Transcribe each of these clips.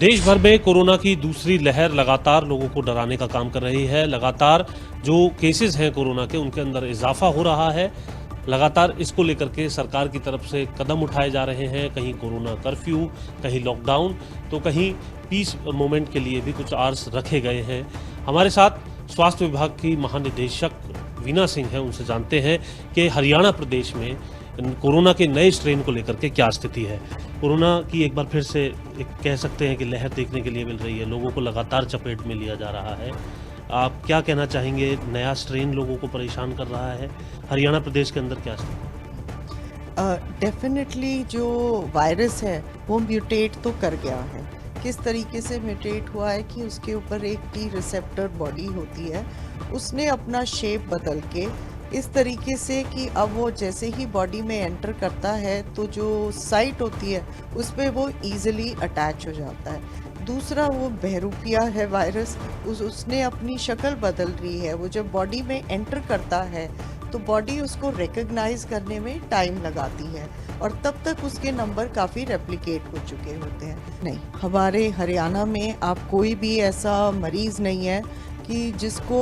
देश भर में कोरोना की दूसरी लहर लगातार लोगों को डराने का काम कर रही है। लगातार जो केसेस हैं कोरोना के उनके अंदर इजाफा हो रहा है। लगातार इसको लेकर के सरकार की तरफ से कदम उठाए जा रहे हैं। कहीं कोरोना कर्फ्यू, कहीं लॉकडाउन, तो कहीं पीस मूवमेंट के लिए भी कुछ आवर्स रखे गए हैं। हमारे साथ स्वास्थ्य विभाग की महानिदेशक वीना सिंह हैं, उनसे जानते हैं कि हरियाणा प्रदेश में कोरोना के नए स्ट्रेन को लेकर के क्या स्थिति है। कोरोना की एक बार फिर से एक कह सकते हैं कि लहर देखने के लिए मिल रही है। लोगों को लगातार चपेट में लिया जा रहा है। आप क्या कहना चाहेंगे? नया स्ट्रेन लोगों को परेशान कर रहा है। हरियाणा प्रदेश के अंदर क्या स्थिति? डेफिनेटली जो वायरस है वो म्यूटेट तो कर गया है। किस तरीके से म्यूटेट हुआ है कि उसके ऊपर एक टी रिसेप्टर बॉडी होती है, उसने अपना शेप बदल के इस तरीके से कि अब वो जैसे ही बॉडी में एंटर करता है तो जो साइट होती है उस पर वो ईजिली अटैच हो जाता है। दूसरा वो बहरूपिया है वायरस, उसने अपनी शक्ल बदल रही है। वो जब बॉडी में एंटर करता है तो बॉडी उसको रिकग्नाइज करने में टाइम लगाती है और तब तक उसके नंबर काफ़ी रेप्लिकेट हो चुके होते हैं। नहीं, हमारे हरियाणा में आप कोई भी ऐसा मरीज़ नहीं है कि जिसको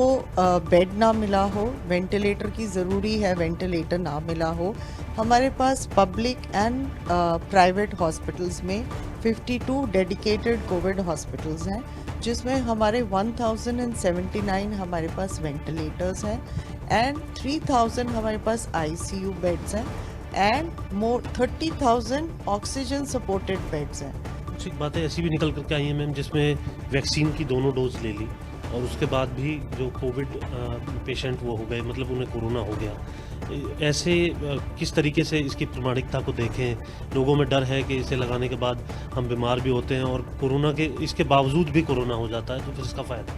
बेड ना मिला हो, वेंटिलेटर की ज़रूरी है, वेंटिलेटर ना मिला हो। हमारे पास पब्लिक एंड प्राइवेट हॉस्पिटल्स में 52 डेडिकेटेड कोविड हॉस्पिटल्स हैं, जिसमें हमारे 1079 हमारे पास वेंटिलेटर्स हैं एंड 3000 हमारे पास ICU बेड्स हैं and more 30,000 oxygen supported beds हैं। कुछ एक बातें ऐसी भी निकल करके आई हैं मैम, जिसमें वैक्सीन की दोनों डोज ले ली और उसके बाद भी जो कोविड पेशेंट वो हो गए, मतलब उन्हें कोरोना हो गया। ऐसे किस तरीके से इसकी प्रामाणिकता को देखें? लोगों में डर है कि इसे लगाने के बाद हम बीमार भी होते हैं और कोरोना के इसके बावजूद भी कोरोना हो जाता है, तो फिर इसका फ़ायदा?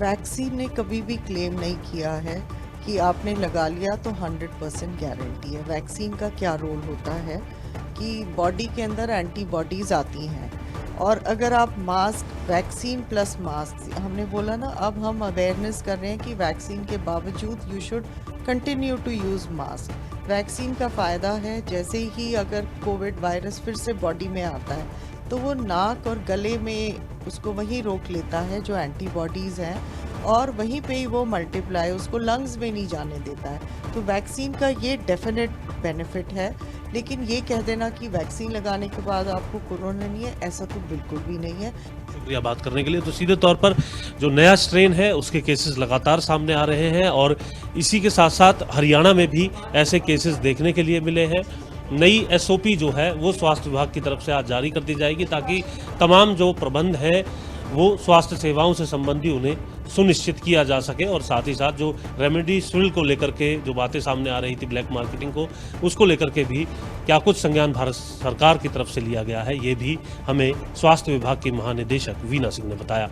वैक्सीन ने कभी भी क्लेम नहीं किया है कि आपने लगा लिया तो 100% गारंटी है। वैक्सीन का क्या रोल होता है कि बॉडी के अंदर एंटीबॉडीज़ आती हैं और अगर आप मास्क, वैक्सीन प्लस मास्क, हमने बोला ना, अब हम अवेयरनेस कर रहे हैं कि वैक्सीन के बावजूद you should continue to use mask. Vaccine का फ़ायदा है, जैसे ही अगर कोविड वायरस फिर से बॉडी में आता है तो वो नाक और गले में उसको वहीं रोक लेता है जो एंटीबॉडीज़ हैं और वहीं पे ही वो मल्टीप्लाई, उसको लंग्स में नहीं जाने देता है। तो वैक्सीन का ये डेफिनेट बेनिफिट है। लेकिन ये कह देना कि वैक्सीन लगाने के बाद आपको कोरोना नहीं है, ऐसा तो बिल्कुल भी नहीं है। शुक्रिया बात करने के लिए। तो सीधे तौर पर जो नया स्ट्रेन है उसके केसेस लगातार सामने आ रहे हैं और इसी के साथ साथ हरियाणा में भी ऐसे केसेस देखने के लिए मिले हैं। नई SOP जो है वो स्वास्थ्य विभाग की तरफ से आज जारी कर दी जाएगी, ताकि तमाम जो प्रबंध है वो स्वास्थ्य सेवाओं से संबंधी उन्हें सुनिश्चित किया जा सके और साथ ही साथ जो रेमडेसिविर को लेकर के जो बातें सामने आ रही थी, ब्लैक मार्केटिंग को, उसको लेकर के भी क्या कुछ संज्ञान भारत सरकार की तरफ से लिया गया है, ये भी हमें स्वास्थ्य विभाग की महानिदेशक वीना सिंह ने बताया।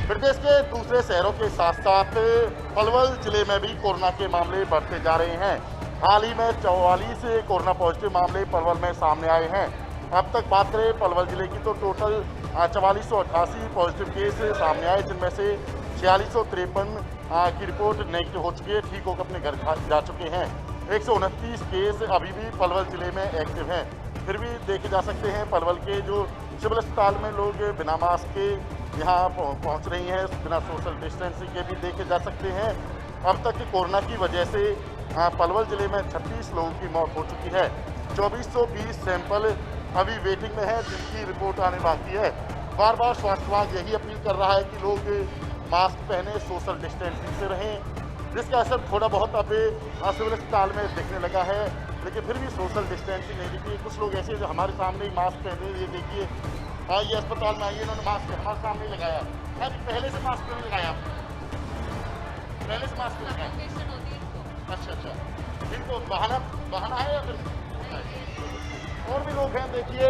प्रदेश के दूसरे शहरों के साथ साथ पलवल जिले में भी कोरोना के मामले बढ़ते जा रहे हैं। हाल ही में 44 कोरोना पॉजिटिव मामले पलवल में सामने आए हैं। अब तक बात करें पलवल जिले की तो टोटल 4488 पॉजिटिव केस सामने आए, जिनमें से 4653 की रिपोर्ट नेगेटिव हो चुकी है, ठीक होकर अपने घर जा चुके हैं। 129 केस अभी भी पलवल जिले में एक्टिव हैं। फिर भी देखे जा सकते हैं पलवल के जो सिविल अस्पताल में लोग बिना मास्क के यहाँ पहुँच रही हैं, बिना सोशल डिस्टेंसिंग के भी देखे जा सकते हैं। अब तक कोरोना की वजह से पलवल जिले में 36 लोगों की मौत हो चुकी है। 2420 सैंपल अभी वेटिंग में है, जिनकी रिपोर्ट आने बाकी है। बार बार स्वास्थ्य विभाग यही अपील कर रहा है कि लोग मास्क पहने, सोशल डिस्टेंसिंग से रहें, जिसका असर थोड़ा बहुत अब सिविल अस्पताल में दिखने लगा है, लेकिन फिर भी सोशल डिस्टेंसिंग नहीं दिखी। कुछ लोग ऐसे जो हमारे सामने ही मास्क पहने, ये देखिए, ये अस्पताल में आइए, इन्होंने मास्क हमारे सामने लगाया है। पहले से मास्क नहीं लगाया आपने? पहले से मास्क लगाया? अच्छा, इनको बहाना है या फिर? और भी लोग हैं, देखिए,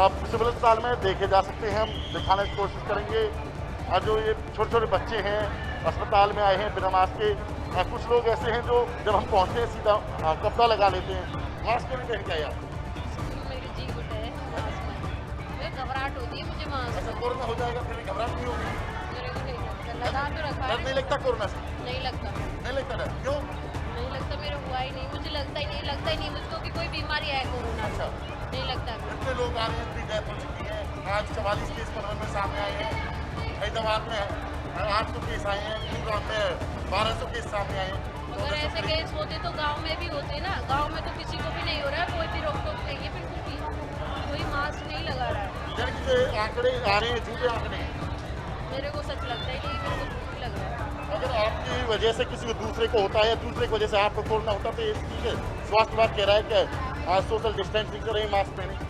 आप सिविल अस्पताल में देखे जा सकते हैं, हम दिखाने की कोशिश करेंगे। और जो ये छोटे छोटे बच्चे हैं अस्पताल में आए हैं बिना मास्क के। कुछ लोग ऐसे हैं जो जब हम पहुंचते हैं सीधा कपड़ा लगा लेते हैं, मास्क नहीं पहन के आया। मेरी जी गुट है, मुझे घबराहट होती है, मुझे मास्क। अच्छा, कोरोना हो जाएगा फिर भी घबराहट नहीं होगी? मेरे को नहीं लगता, लगा तो रखा है। डर नहीं लगता कोरोना से? नहीं लगता, नहीं लगता डर? क्यों? नहीं लगता, मेरा हुआ ही नहीं, मुझे लगता ही नहीं मुझको कि कोई बीमारी है कोरोना। अच्छा, नहीं लगता। इतने लोग वारियर्स की डेथ हो चुकी है। आज 44 केस पलवल में सामने आए हैं। फरीदाबाद में 800 केस आए हैं। गुरुग्राम में 1200 केस सामने आए हैं। अगर ऐसे केस होते तो गांव में भी होते ना। गांव में तो किसी को भी नहीं हो रहा है, कोई भी रोक टोक नहीं है, बिल्कुल भी कोई मास्क नहीं लगा रहा है। इधर के जो आंकड़े आ रहे हैं झूठे आंकड़े, मेरे को सच लगता है कि मेरे को झूठ ही लग रहा है। अगर आपकी वजह से किसी को दूसरे को होता है या दूसरे की वजह से आपको कोरोना होता तो ये ठीक है। स्वास्थ्य विभाग कह रहा है कि आज सोशल डिस्टेंसिंग से रही, मास्क पहने।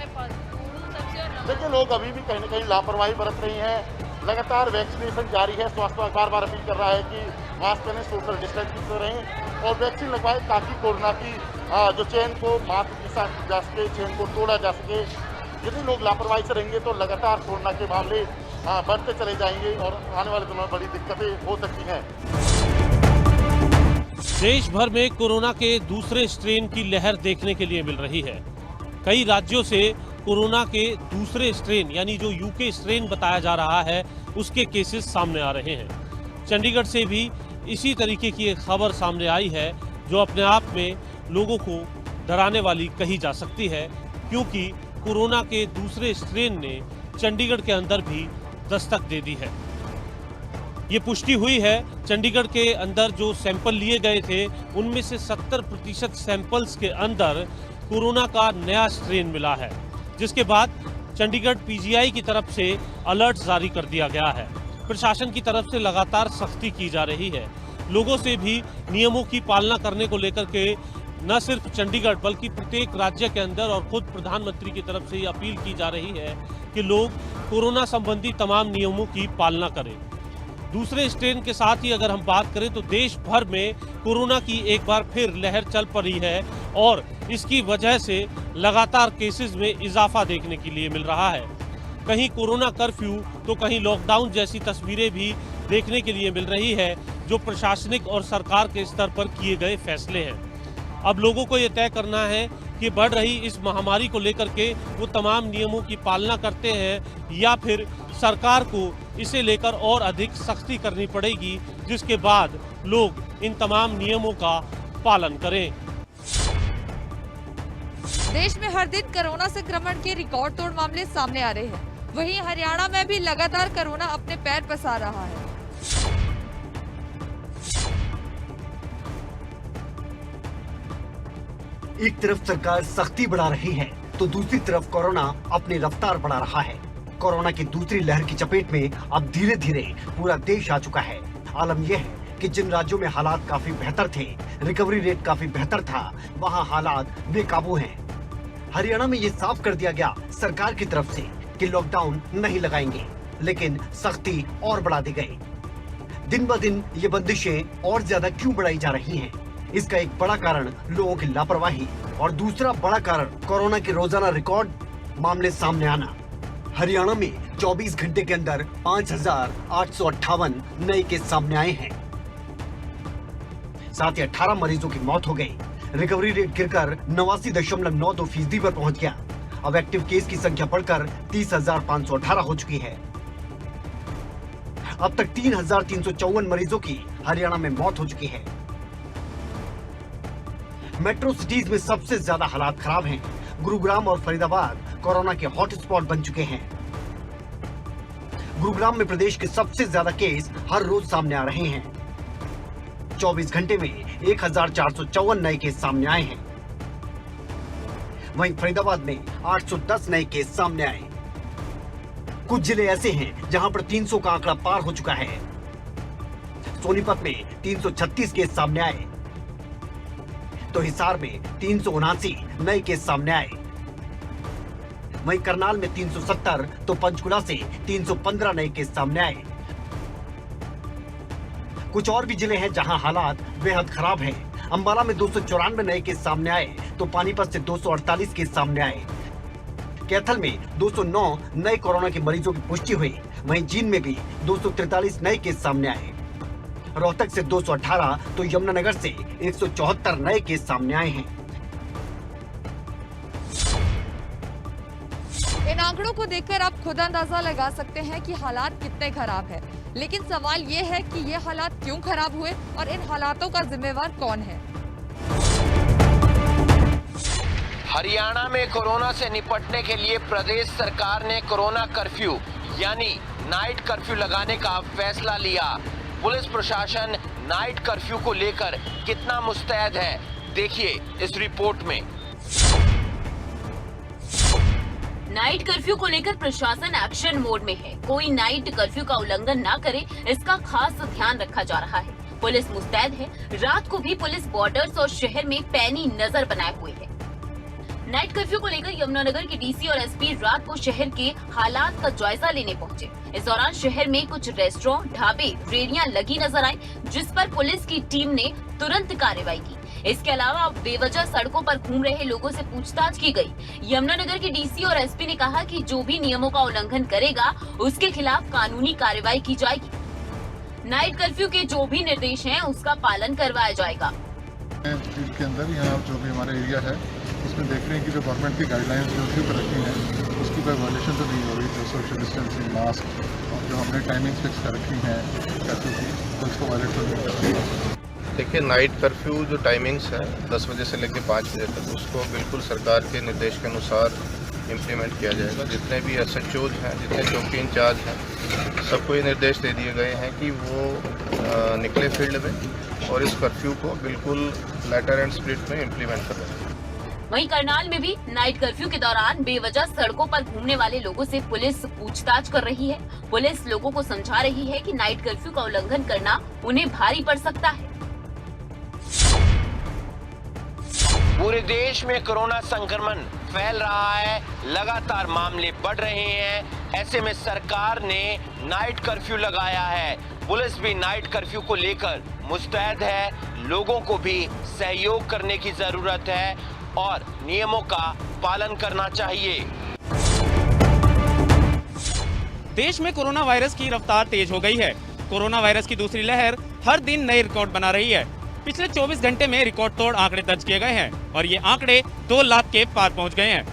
मैं दूर हूँ सबसे और नंबर देखिए लोग अभी भी कहीं ना कहीं लापरवाही बरत रही हैं। लगातार वैक्सीनेशन जारी है। स्वास्थ्य विभाग बार बार अपील कर रहा है कि मास्क पहने, सोशल डिस्टेंसिंग से रहें और वैक्सीन लगवाएं ताकि कोरोना की जो चेन को मात के साथ जा सके, चेन को तोड़ा जा सके। यदि लोग लापरवाही से रहेंगे तो लगातार कोरोना के मामले बढ़ते चले जाएंगे और आने वाले दिनों में बड़ी दिक्कतें हो सकती हैं। देश भर में कोरोना के दूसरे स्ट्रेन की लहर देखने के लिए मिल रही है। कई राज्यों से कोरोना के दूसरे स्ट्रेन यानी जो यूके स्ट्रेन बताया जा रहा है उसके केसेस सामने आ रहे हैं। चंडीगढ़ से भी इसी तरीके की एक खबर सामने आई है जो अपने आप में लोगों को डराने वाली कही जा सकती है, क्योंकि कोरोना के दूसरे स्ट्रेन ने चंडीगढ़ के अंदर भी दस्तक दे दी है। ये पुष्टि हुई है। चंडीगढ़ के अंदर जो सैंपल लिए गए थे उनमें से 70% सैंपल्स के अंदर कोरोना का नया स्ट्रेन मिला है, जिसके बाद चंडीगढ़ पीजीआई की तरफ से अलर्ट जारी कर दिया गया है। प्रशासन की तरफ से लगातार सख्ती की जा रही है। लोगों से भी नियमों की पालना करने को लेकर के न सिर्फ चंडीगढ़ बल्कि प्रत्येक राज्य के अंदर और खुद प्रधानमंत्री की तरफ से ये अपील की जा रही है कि लोग कोरोना संबंधी तमाम नियमों की पालना करें। दूसरे स्ट्रेन के साथ ही अगर हम बात करें तो देश भर में कोरोना की एक बार फिर लहर चल पड़ी है और इसकी वजह से लगातार केसेस में इजाफा देखने के लिए मिल रहा है। कहीं कोरोना कर्फ्यू तो कहीं लॉकडाउन जैसी तस्वीरें भी देखने के लिए मिल रही है, जो प्रशासनिक और सरकार के स्तर पर किए गए फैसले हैं। अब लोगों को ये तय करना है कि बढ़ रही इस महामारी को लेकर के वो तमाम नियमों की पालना करते हैं या फिर सरकार को इसे लेकर और अधिक सख्ती करनी पड़ेगी, जिसके बाद लोग इन तमाम नियमों का पालन करें। देश में हर दिन कोरोना संक्रमण के रिकॉर्ड तोड़ मामले सामने आ रहे हैं। वहीं हरियाणा में भी लगातार कोरोना अपने पैर पसार रहा है। एक तरफ सरकार सख्ती बढ़ा रही है तो दूसरी तरफ कोरोना अपनी रफ्तार बढ़ा रहा है। कोरोना की दूसरी लहर की चपेट में अब धीरे धीरे पूरा देश आ चुका है। आलम यह है कि जिन राज्यों में हालात काफी बेहतर थे, रिकवरी रेट काफी बेहतर था, वहां हालात बेकाबू हैं। हरियाणा में ये साफ कर दिया गया सरकार की तरफ से कि लॉकडाउन नहीं लगाएंगे, लेकिन सख्ती और बढ़ा दी गई। दिन ब दिन ये बंदिशें और ज्यादा क्यों बढ़ाई जा रही हैं? इसका एक बड़ा कारण लोगों की लापरवाही और दूसरा बड़ा कारण कोरोना के रोजाना रिकॉर्ड मामले सामने आना। हरियाणा में 24 घंटे के अंदर 5,858 नए केस सामने आए हैं। साथ ही 18 मरीजों की मौत हो गई। रिकवरी रेट गिरकर 89.92% पर पहुंच गया। अब एक्टिव केस की संख्या बढ़कर 30,518 हो चुकी है। अब तक 3,354 मरीजों की हरियाणा में मौत हो चुकी है। मेट्रो सिटीज में सबसे ज्यादा हालात खराब हैं। गुरुग्राम और फरीदाबाद कोरोना के हॉटस्पॉट बन चुके हैं। गुरुग्राम में प्रदेश के सबसे ज्यादा केस हर रोज सामने आ रहे हैं। 24 घंटे में 1,454 नए केस सामने आए हैं। वहीं फरीदाबाद में 810 नए केस सामने आए। कुछ जिले ऐसे हैं जहां पर 300 का आंकड़ा पार हो चुका है। सोनीपत में 336 केस सामने आए तो हिसार में 379 नए केस सामने आए। वहीं करनाल में 370 तो पंचकुला से 315 नए केस सामने आए। कुछ और भी जिले हैं जहां हालात बेहद खराब हैं। अंबाला में 294 नए केस सामने आए तो पानीपत से 248 केस सामने आए। कैथल में 209 नए कोरोना के मरीजों की पुष्टि हुई। वहीं जींद में भी 243 नए केस सामने आए। रोहतक से 218 तो यमुनानगर से 174 नए केस सामने आए हैं। इन आंकड़ों को देखकर आप खुद अंदाजा लगा सकते हैं कि हालात कितने खराब है। लेकिन सवाल ये है कि ये हालात क्यों खराब हुए और इन हालातों का जिम्मेवार कौन है? हरियाणा में कोरोना से निपटने के लिए प्रदेश सरकार ने कोरोना कर्फ्यू यानी नाइट कर्फ्यू लगाने का फैसला लिया। पुलिस प्रशासन नाइट कर्फ्यू को लेकर कितना मुस्तैद है, देखिए इस रिपोर्ट में। नाइट कर्फ्यू को लेकर प्रशासन एक्शन मोड में है। कोई नाइट कर्फ्यू का उल्लंघन ना करे, इसका खास ध्यान रखा जा रहा है। पुलिस मुस्तैद है। रात को भी पुलिस बॉर्डर्स और शहर में पैनी नजर बनाए हुए है। नाइट कर्फ्यू को लेकर यमुनानगर के डीसी और एसपी रात को शहर के हालात का जायजा लेने पहुंचे। इस दौरान शहर में कुछ रेस्टोरेंट, ढाबे, रेहड़ियां लगी नजर आई, जिस पर पुलिस की टीम ने तुरंत कार्रवाई की। इसके अलावा बेवजह सड़कों पर घूम रहे लोगों से पूछताछ की गई। यमुनानगर के डीसी और एसपी ने कहा कि जो भी नियमों का उल्लंघन करेगा उसके खिलाफ कानूनी कार्रवाई की जाएगी। नाइट कर्फ्यू के जो भी निर्देश हैं उसका पालन करवाया जाएगा। के अंदर यहाँ जो भी हमारा एरिया है उसमें देख रहे हैं कि जो गवर्नमेंट की गाइडलाइंस जो भी कर रखी हैं उसकी कोई वायलेशन तो नहीं हो रही। तो सोशल डिस्टेंसिंग, मास्क और जो हमने टाइमिंग फिक्स कर रखी हैं कर्फ्यू की, तो उसको वायलेट तो नहीं कर रही। देखिए, नाइट कर्फ्यू जो टाइमिंग्स है 10 बजे से लेकर 5 बजे तक, उसको बिल्कुल सरकार के निर्देश के अनुसार इम्प्लीमेंट किया जाएगा। जितने भी SHOs हैं, जितने चौकी इंचार्ज हैं, सबको ये निर्देश दे दिए गए हैं कि वो निकले फील्ड में और इस कर्फ्यू को बिल्कुल लेटर एंड स्पिरिट में इम्प्लीमेंट करें। वहीं करनाल में भी नाइट कर्फ्यू के दौरान बेवजह सड़कों पर घूमने वाले लोगों से पुलिस पूछताछ कर रही है। पुलिस लोगों को समझा रही है कि नाइट कर्फ्यू का उल्लंघन करना उन्हें भारी पड़ सकता है। पूरे देश में कोरोना संक्रमण फैल रहा है, लगातार मामले बढ़ रहे हैं। ऐसे में सरकार ने नाइट कर्फ्यू लगाया है। पुलिस भी नाइट कर्फ्यू को लेकर मुस्तैद है। लोगों को भी सहयोग करने की जरूरत है और नियमों का पालन करना चाहिए। देश में कोरोना वायरस की रफ्तार तेज हो गई है। कोरोना वायरस की दूसरी लहर हर दिन नए रिकॉर्ड बना रही है। पिछले 24 घंटे में रिकॉर्ड तोड़ आंकड़े दर्ज किए गए हैं और ये आंकड़े 2 लाख के पार पहुंच गए हैं।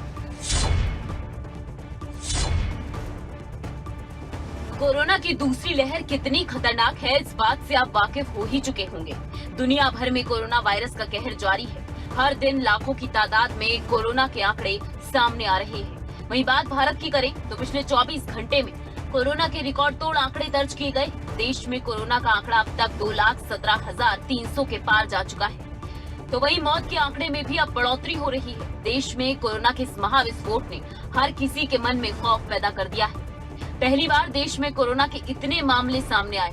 कोरोना की दूसरी लहर कितनी खतरनाक है, इस बात से आप वाकिफ हो ही चुके होंगे। दुनिया भर में कोरोना वायरस का कहर जारी है। हर दिन लाखों की तादाद में कोरोना के आंकड़े सामने आ रहे हैं। वहीं बात भारत की करें तो पिछले 24 घंटे में कोरोना के रिकॉर्ड तोड़ आंकड़े दर्ज किए गए। देश में कोरोना का आंकड़ा अब तक 2,17,300 के पार जा चुका है। तो वहीं मौत के आंकड़े में भी अब बढ़ोतरी हो रही है। देश में कोरोना के इस महाविस्फोट ने हर किसी के मन में खौफ पैदा कर दिया है। पहली बार देश में कोरोना के इतने मामले सामने आए।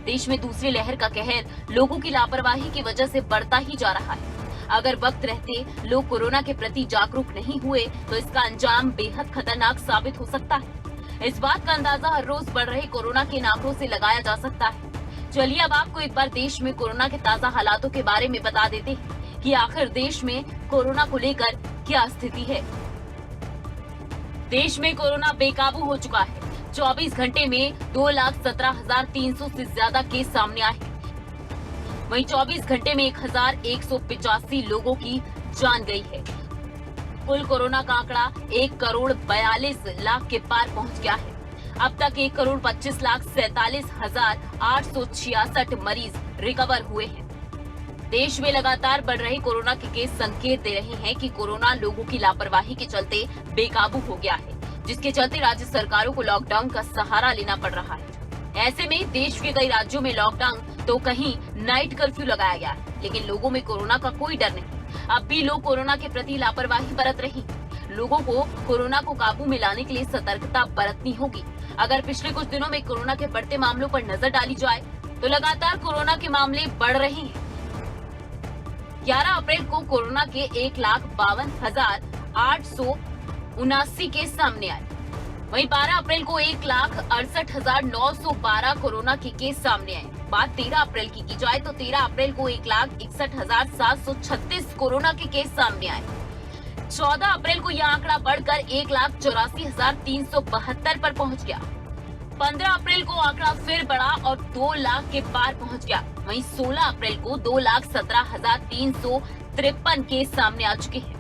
देश में दूसरी लहर का कहर लोगों की लापरवाही की वजह से बढ़ता ही जा रहा है। अगर वक्त रहते लोग कोरोना के प्रति जागरूक नहीं हुए तो इसका अंजाम बेहद खतरनाक साबित हो सकता है। इस बात का अंदाजा हर रोज बढ़ रहे कोरोना के आंकड़ों से लगाया जा सकता है। चलिए अब आपको एक बार देश में कोरोना के ताजा हालातों के बारे में बता देते हैं कि आखिर देश में कोरोना को लेकर क्या स्थिति है। देश में कोरोना बेकाबू हो चुका है। 24 घंटे में 2,17,300 से ज्यादा केस सामने आए। वहीं 24 घंटे में 1,185 लोगों की जान गई है। कुल कोरोना का आंकड़ा 1,42,00,000 के पार पहुंच गया है। अब तक 1,25,47,866 मरीज रिकवर हुए हैं। देश में लगातार बढ़ रहे कोरोना के केस संकेत दे रहे हैं कि कोरोना लोगों की लापरवाही के चलते बेकाबू हो गया है, जिसके चलते राज्य सरकारों को लॉकडाउन का सहारा लेना पड़ रहा है। ऐसे में देश के कई राज्यों में लॉकडाउन तो कहीं नाइट कर्फ्यू लगाया गया है, लेकिन लोगों में कोरोना का कोई डर नहीं। अब भी लोग कोरोना के प्रति लापरवाही बरत रही। लोगों को कोरोना को काबू में लाने के लिए सतर्कता बरतनी होगी। अगर पिछले कुछ दिनों में कोरोना के बढ़ते मामलों पर नजर डाली जाए तो लगातार कोरोना के मामले बढ़ रहे हैं। 11 अप्रैल को कोरोना के 1,52,879 केस सामने आए। वहीं 12 अप्रैल को 1,68,912 कोरोना के केस सामने आए। बात 13 अप्रैल की जाए तो 13 अप्रैल को 1,61,736 कोरोना के केस सामने आए। 14 अप्रैल को यह आंकड़ा बढ़कर 1,84,372 पर पहुंच गया। 15 अप्रैल को आंकड़ा फिर बढ़ा और 2 लाख के पार पहुंच गया। वहीं 16 अप्रैल को 2,17,353 केस सामने आ चुके हैं।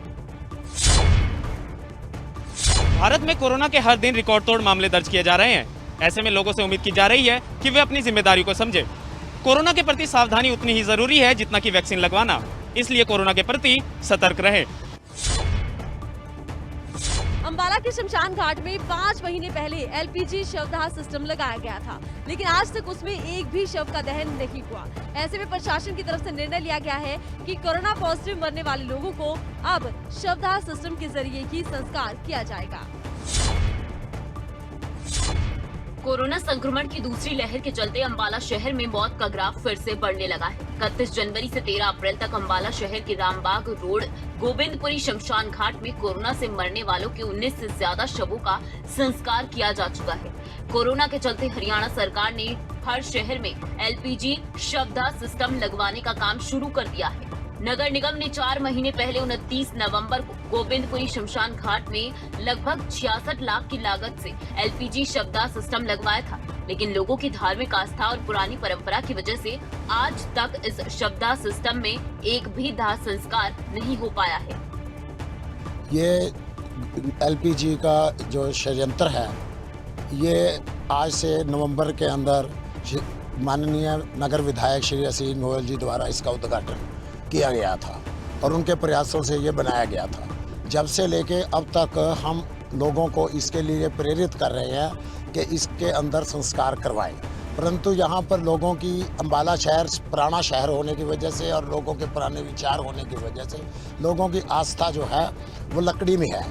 भारत में कोरोना के हर दिन रिकॉर्ड तोड़ मामले दर्ज किए जा रहे हैं। ऐसे में लोगों से उम्मीद की जा रही है कि वे अपनी जिम्मेदारी को समझें। कोरोना के प्रति सावधानी उतनी ही जरूरी है जितना कि वैक्सीन लगवाना, इसलिए कोरोना के प्रति सतर्क रहें। अंबाला के शमशान घाट में 5 महीने पहले एलपीजी शवदाह सिस्टम लगाया गया था, लेकिन आज तक उसमें एक भी शव का दहन नहीं हुआ। ऐसे में प्रशासन की तरफ से निर्णय लिया गया है कि कोरोना पॉजिटिव मरने वाले लोगों को अब शवदाह सिस्टम के जरिए ही संस्कार किया जाएगा। कोरोना संक्रमण की दूसरी लहर के चलते अंबाला शहर में मौत का ग्राफ फिर से बढ़ने लगा है। 31 जनवरी से 13 अप्रैल तक अंबाला शहर के रामबाग रोड गोविंदपुरी शमशान घाट में कोरोना से मरने वालों के 19 से ज्यादा शवों का संस्कार किया जा चुका है। कोरोना के चलते हरियाणा सरकार ने हर शहर में एलपीजी शवदाह सिस्टम लगवाने का काम शुरू कर दिया है। नगर निगम ने 4 महीने पहले 29 नवंबर को गोविंदपुरी शमशान घाट में लगभग 66 लाख की लागत से एलपीजी शवदाह सिस्टम लगवाया था, लेकिन लोगों की धार्मिक आस्था और पुरानी परंपरा की वजह से आज तक इस शवदाह सिस्टम में एक भी दाह संस्कार नहीं हो पाया है। ये एलपीजी का जो षड्यंत्र है, ये आज से नवंबर के अंदर माननीय नगर विधायक श्री असीम गोयल जी द्वारा इसका उद्घाटन किया गया था और उनके प्रयासों से ये बनाया गया था। जब से लेके अब तक हम लोगों को इसके लिए प्रेरित कर रहे हैं कि इसके अंदर संस्कार करवाएं, परंतु यहाँ पर लोगों की अंबाला शहर पुराना शहर होने की वजह से और लोगों के पुराने विचार होने की वजह से लोगों की आस्था जो है वो लकड़ी में है।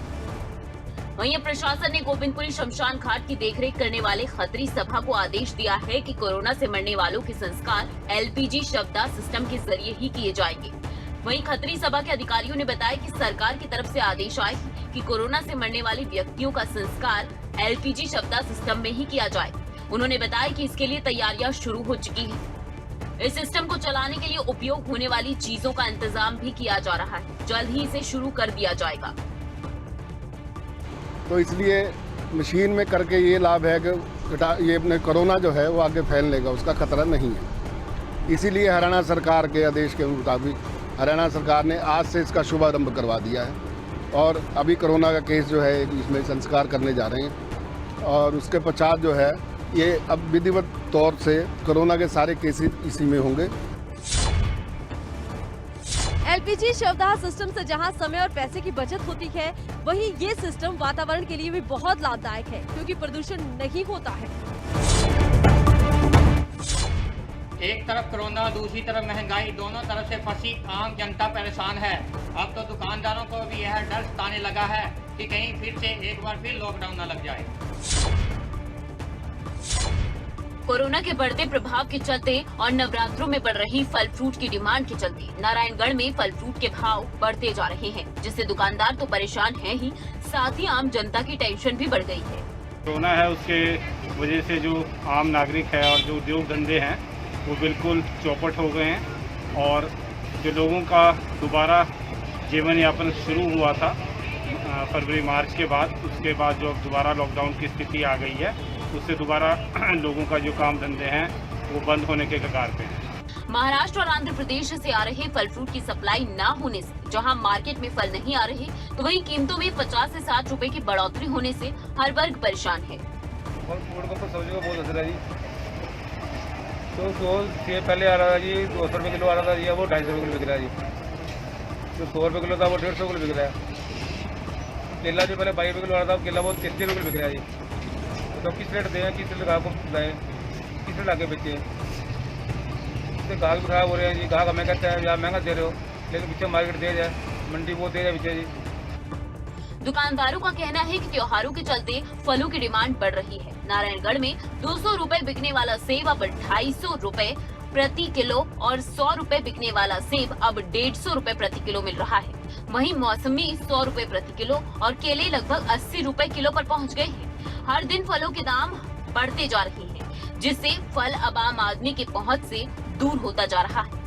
वहीं प्रशासन ने गोविंदपुरी शमशान घाट की देखरेख करने वाले खत्री सभा को आदेश दिया है कि कोरोना से मरने वालों के संस्कार एलपीजी शवदाह सिस्टम के जरिए ही किए जाएंगे। वहीं खत्री सभा के अधिकारियों ने बताया कि सरकार की तरफ से आदेश आए कि कोरोना से मरने वाले व्यक्तियों का संस्कार एलपीजी शवदाह सिस्टम में ही किया जाए। उन्होंने बताया कि इसके लिए तैयारियां शुरू हो चुकी है। इस सिस्टम को चलाने के लिए उपयोग होने वाली चीजों का इंतजाम भी किया जा रहा है। जल्द ही इसे शुरू कर दिया जाएगा। तो इसलिए मशीन में करके ये लाभ है कि ये अपने कोरोना जो है वो आगे फैल लेगा, उसका खतरा नहीं है। इसीलिए हरियाणा सरकार के आदेश के मुताबिक हरियाणा सरकार ने आज से इसका शुभारंभ करवा दिया है और अभी कोरोना का केस जो है इसमें संस्कार करने जा रहे हैं और उसके पश्चात जो है ये अब विधिवत तौर से कोरोना के सारे केसेस इसी में होंगे। एलपीजी शवदाह सिस्टम से जहां समय और पैसे की बचत होती है, वहीं ये सिस्टम वातावरण के लिए भी बहुत लाभदायक है क्योंकि प्रदूषण नहीं होता है। एक तरफ कोरोना, दूसरी तरफ महंगाई, दोनों तरफ से फंसी आम जनता परेशान है। अब तो दुकानदारों को भी यह डर सताने लगा है कि कहीं फिर से एक बार फिर लॉकडाउन न लग जाए। कोरोना के बढ़ते प्रभाव के चलते और नवरात्रों में बढ़ रही फल फ्रूट की डिमांड के चलते नारायणगढ़ में फल फ्रूट के भाव बढ़ते जा रहे हैं, जिससे दुकानदार तो परेशान है ही, साथ ही आम जनता की टेंशन भी बढ़ गई है। कोरोना है उसके वजह से जो आम नागरिक है और जो उद्योग धंधे हैं वो बिल्कुल चौपट हो गए हैं और जो लोगों का दोबारा जीवन यापन शुरू हुआ था फरवरी मार्च के बाद, उसके बाद जो दोबारा लॉकडाउन की स्थिति आ गई है उससे दोबारा लोगों का जो काम धंधे हैं वो बंद होने के कगार पे हैं। महाराष्ट्र और आंध्र प्रदेश से आ रहे फल फ्रूट की सप्लाई न होने से जहां मार्केट में फल नहीं आ रहे, तो वहीं कीमतों में 50 से 60 रुपए की बढ़ोतरी होने से हर वर्ग परेशान है। फल फ्रूट का सब्जी का बहुत असर है जी। तो सेब पहले आ रहा था जी 200 रुपये किलो आ रहा था जी, वो 250 रुपये किलो बिक रहा है जी। जो 100 रुपये किलो था वो 150 किलो बिक रहा है। केला जो पहले 22 रुपये किलो आ रहा था, केला वो 33 रुपये बिक रहा है जी। तो किस रेट दें, किस रेट ग्राहक को लाएँ, किस रेट आगे बेचें, इससे ग्राहक भी खराब हो रहे हैं जी। ग्राहक हमें कहते हैं आप महंगा दे रहे हो, लेकिन पीछे मार्केट दे जाए, मंडी वो दे जाए पीछे जी। दुकानदारों का कहना है कि त्योहारों के चलते फलों की डिमांड बढ़ रही है। नारायणगढ़ में 200 रुपए बिकने वाला सेब अब 250 रुपए प्रति किलो और 100 रुपए बिकने वाला सेब अब 150 रुपए प्रति किलो मिल रहा है। वहीं मौसमी 100 रुपए प्रति किलो और केले लगभग 80 रुपए किलो पर पहुंच गए हैं। हर दिन फलों के दाम बढ़ते जा रहे हैं, जिससे फल अब आम आदमी की पहुंच से दूर होता जा रहा है।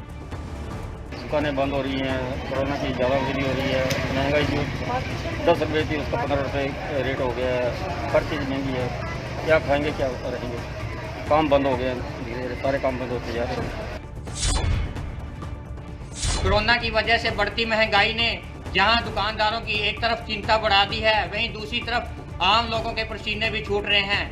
दुकानें बंद हो रही हैं, कोरोना की ज़्यादा वृद्धि हो रही है, महंगाई जो 10 रुपये थी उसका 15 रुपये रेट हो गया है, हर चीज़ महंगी है। क्या खाएंगे, क्या रहेंगे, काम बंद हो गए, धीरे सारे काम बंद होते जा रहे हैं। कोरोना की वजह से बढ़ती महंगाई ने जहां दुकानदारों की एक तरफ चिंता बढ़ा दी है, वहीं दूसरी तरफ आम लोगों के पसीने भी छूट रहे हैं।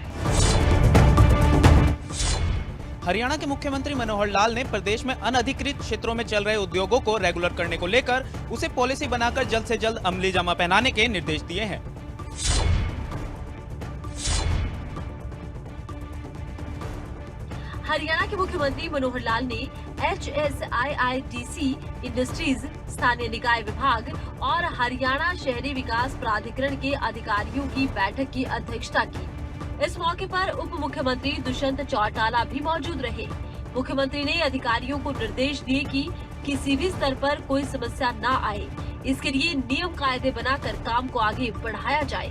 हरियाणा के मुख्यमंत्री मनोहर लाल ने प्रदेश में अनधिकृत क्षेत्रों में चल रहे उद्योगों को रेगुलर करने को लेकर उसे पॉलिसी बनाकर जल्द से जल्द अमली जामा पहनाने के निर्देश दिए हैं। हरियाणा के मुख्यमंत्री मनोहर लाल ने HSIIDC इंडस्ट्रीज, स्थानीय निकाय विभाग और हरियाणा शहरी विकास प्राधिकरण के अधिकारियों की बैठक की अध्यक्षता की। इस मौके पर उप मुख्यमंत्री दुष्यंत चौटाला भी मौजूद रहे। मुख्यमंत्री ने अधिकारियों को निर्देश दिए कि किसी भी स्तर पर कोई समस्या न आए, इसके लिए नियम कायदे बनाकर काम को आगे बढ़ाया जाए।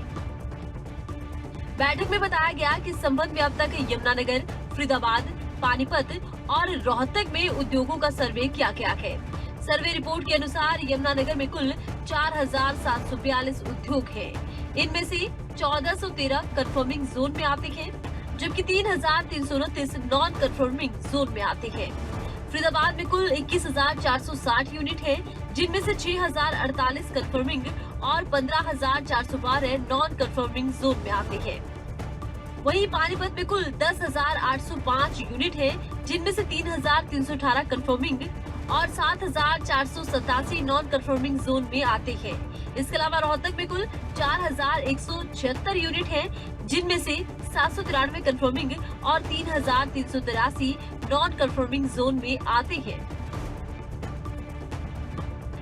बैठक में बताया गया कि इस संबंध में अब तक यमुनानगर, फरीदाबाद, पानीपत और रोहतक में उद्योगों का सर्वे किया गया है। सर्वे रिपोर्ट के अनुसार यमुनानगर में कुल 4,742 उद्योग हैं। इनमें से 1,413 कंफर्मिंग जोन में आते हैं, जबकि 3,329 नॉन कंफर्मिंग जोन में आते हैं। फरीदाबाद में कुल 21,460 यूनिट है, जिनमें से 6,048 कंफर्मिंग और 15,412 नॉन कंफर्मिंग जोन में आते हैं। वहीं पानीपत में कुल 10,805 यूनिट है, जिनमें से 3,318 कंफर्मिंग और 7,487 नॉन कंफर्मिंग जोन में आते हैं। इसके अलावा रोहतक में कुल 4,176 यूनिट है, जिनमें से 793 कंफर्मिंग और 3,383 नॉन कंफर्मिंग जोन में आते हैं।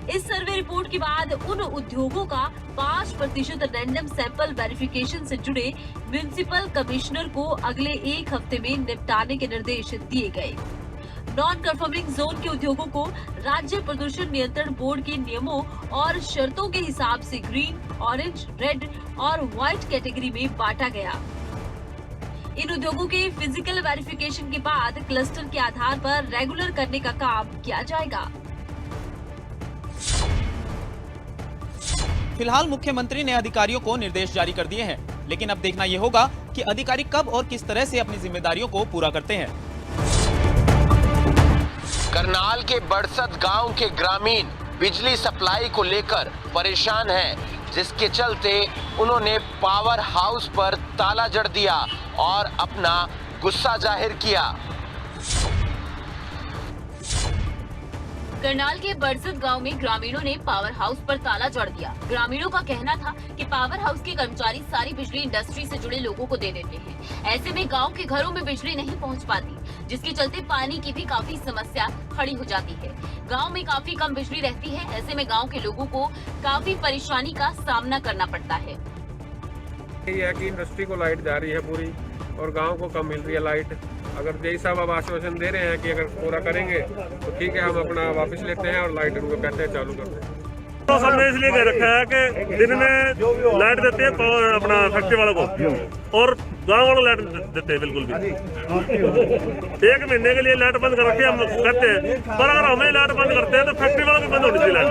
इस सर्वे रिपोर्ट के बाद उन उद्योगों का 5% रैंडम सैंपल वेरिफिकेशन से जुड़े म्युनिसिपल कमिश्नर को अगले 1 हफ्ते में निपटाने के निर्देश दिए गए। नॉन कंफर्मिंग जोन के उद्योगों को राज्य प्रदूषण नियंत्रण बोर्ड के नियमों और शर्तों के हिसाब से ग्रीन, ऑरेंज, रेड और व्हाइट कैटेगरी में बांटा गया। इन उद्योगों के फिजिकल वेरिफिकेशन के बाद क्लस्टर के आधार पर रेगुलर करने का काम किया जाएगा। फिलहाल मुख्यमंत्री ने अधिकारियों को निर्देश जारी कर दिए हैं, लेकिन अब देखना यह होगा कि अधिकारी कब और किस तरह से अपनी जिम्मेदारियों को पूरा करते हैं। करनाल के बड़सत गांव के ग्रामीण बिजली सप्लाई को लेकर परेशान हैं, जिसके चलते उन्होंने पावर हाउस पर ताला जड़ दिया और अपना गुस्सा जाहिर किया। करनाल के बड़सत गांव में ग्रामीणों ने पावर हाउस पर ताला जड़ दिया। ग्रामीणों का कहना था कि पावर हाउस के कर्मचारी सारी बिजली इंडस्ट्री से जुड़े लोगों को दे देते हैं। ऐसे में गांव के घरों में बिजली नहीं पहुंच पाती, जिसके चलते पानी की भी काफी समस्या खड़ी हो जाती है। गांव में काफी कम बिजली रहती है, ऐसे में गांव के लोगों को काफी परेशानी का सामना करना पड़ता है। ये है कि इंडस्ट्री को लाइट जा रही है पूरी और गांव को कम मिल रही है लाइट। अगर जय साहब अब आश्वासन दे रहे हैं कि अगर पूरा करेंगे तो ठीक है, हम अपना वापस लेते हैं और लाइट उनको कहते हैं चालू करते हैं। तो सबने इसलिए कह रखा है कि दिन में लाइट देते हैं पावर अपना फैक्ट्री वालों को और गांव वालों लाइट देते हैं बिल्कुल भी। 1 महीने के लिए लाइट बंद कर रखी हम कहते हैं, पर अगर हमें लाइट बंद करते हैं तो फैक्ट्री वालों की बंद होनी चाहिए लाइट।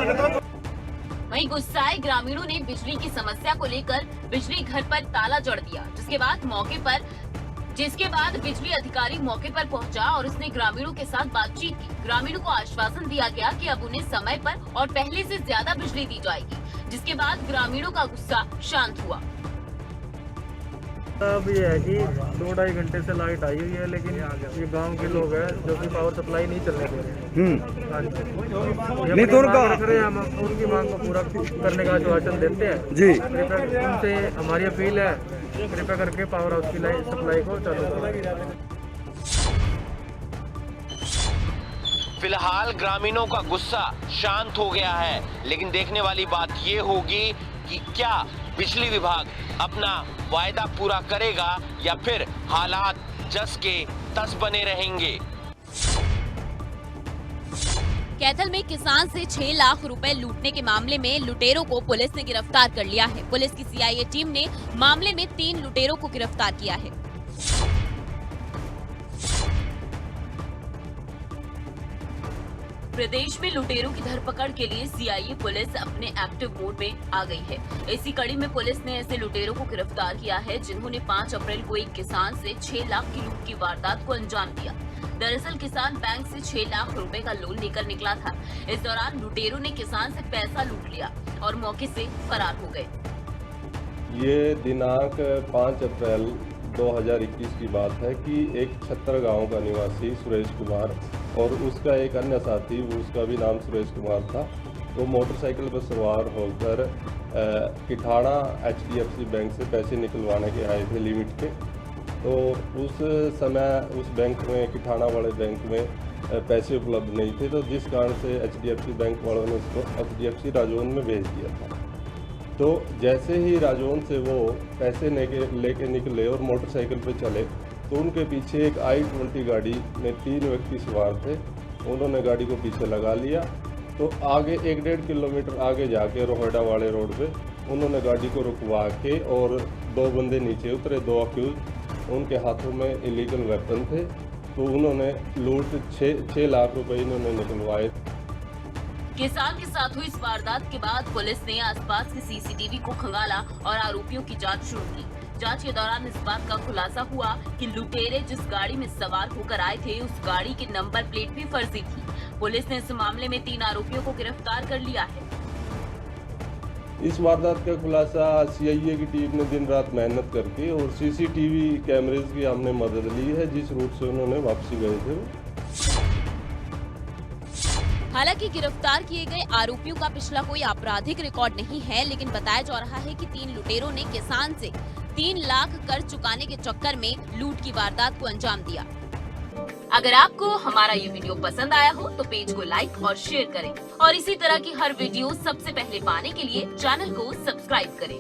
वहीं गुस्साए ग्रामीणों ने बिजली की समस्या को लेकर बिजली घर पर ताला जड़ दिया, जिसके बाद बिजली अधिकारी मौके पर पहुंचा और उसने ग्रामीणों के साथ बातचीत की। ग्रामीणों को आश्वासन दिया गया कि अब उन्हें समय पर और पहले से ज्यादा बिजली दी जाएगी, जिसके बाद ग्रामीणों का गुस्सा शांत हुआ। अब ये है कि 2-2.5 घंटे से लाइट आई हुई है, लेकिन ये गांव के लोग हैं जो कि पावर सप्लाई नहीं चलने दे रहे हैं। नहीं तो हम उनकी मांग को पूरा करने का आश्वासन देते हैं जी। उनसे हमारी अपील है, कृपया करके पावर हाउस की सप्लाई को चालू करें। फिलहाल ग्रामीणों का गुस्सा शांत हो गया है, लेकिन देखने वाली बात ये होगी कि क्या बिजली विभाग अपना वायदा पूरा करेगा या फिर हालात जस के तस बने रहेंगे। कैथल में किसान से 6 लाख रुपए लूटने के मामले में लुटेरों को पुलिस ने गिरफ्तार कर लिया है। पुलिस की सीआईए टीम ने मामले में 3 लुटेरों को गिरफ्तार किया है। प्रदेश में लुटेरों की धरपकड़ के लिए सीआईए पुलिस अपने एक्टिव मोड में आ गई है। इसी कड़ी में पुलिस ने ऐसे लुटेरों को गिरफ्तार किया है जिन्होंने 5 अप्रैल को एक किसान से 6 लाख की लूट की वारदात को अंजाम दिया। दरअसल किसान बैंक से 6 लाख रुपए का लोन लेकर निकला था। इस दौरान लुटेरों ने किसान से पैसा लूट लिया और मौके से फरार हो गए। ये दिनांक 5 अप्रैल 2021 की बात है कि एक छत्तर गांव का निवासी सुरेश कुमार और उसका एक अन्य साथी, उसका भी नाम सुरेश कुमार था, वो मोटरसाइकिल पर सवार होकर किठाड़ा HDFC बैंक से पैसे निकलवाने के आए थे लिमिट के। तो उस समय उस बैंक में, किठाड़ा वाले बैंक में पैसे उपलब्ध नहीं थे, तो जिस कारण से HDFC बैंक वालों ने उसको HDFC राजौन में भेज दिया था। तो जैसे ही राजौन से वो पैसे लेके निकले और मोटरसाइकिल पे चले, तो उनके पीछे एक I-20 गाड़ी में 3 व्यक्ति सवार थे। उन्होंने गाड़ी को पीछे लगा लिया। तो आगे 1-1.5 किलोमीटर आगे जाके रोहड़ा वाले रोड पे उन्होंने गाड़ी को रुकवा के और 2 बंदे नीचे उतरे, 2 अक्यूज, उनके हाथों में इलीगल वेपन थे। तो उन्होंने लूट 6 लाख रुपए इन्होंने निकलवाए। किसान के साथ हुई इस वारदात के बाद पुलिस ने आसपास के CCTV को खंगाला और आरोपियों की जांच शुरू की। जांच के दौरान इस बात का खुलासा हुआ कि लुटेरे जिस गाड़ी में सवार होकर आए थे, उस गाड़ी की नंबर प्लेट भी फर्जी थी। पुलिस ने इस मामले में 3 आरोपियों को गिरफ्तार कर लिया है। इस वारदात का खुलासा CIA की टीम ने दिन रात मेहनत करके और CCTV कैमरेज की हमने मदद ली है, जिस रूट से उन्होंने वापसी गए थे। हालांकि गिरफ्तार किए गए आरोपियों का पिछला कोई आपराधिक रिकॉर्ड नहीं है, लेकिन बताया जा रहा है कि 3 लुटेरों ने किसान से 3 लाख कर्ज चुकाने के चक्कर में लूट की वारदात को अंजाम दिया। अगर आपको हमारा ये वीडियो पसंद आया हो तो पेज को लाइक और शेयर करें और इसी तरह की हर वीडियो सबसे पहले पाने के लिए चैनल को सब्सक्राइब करें।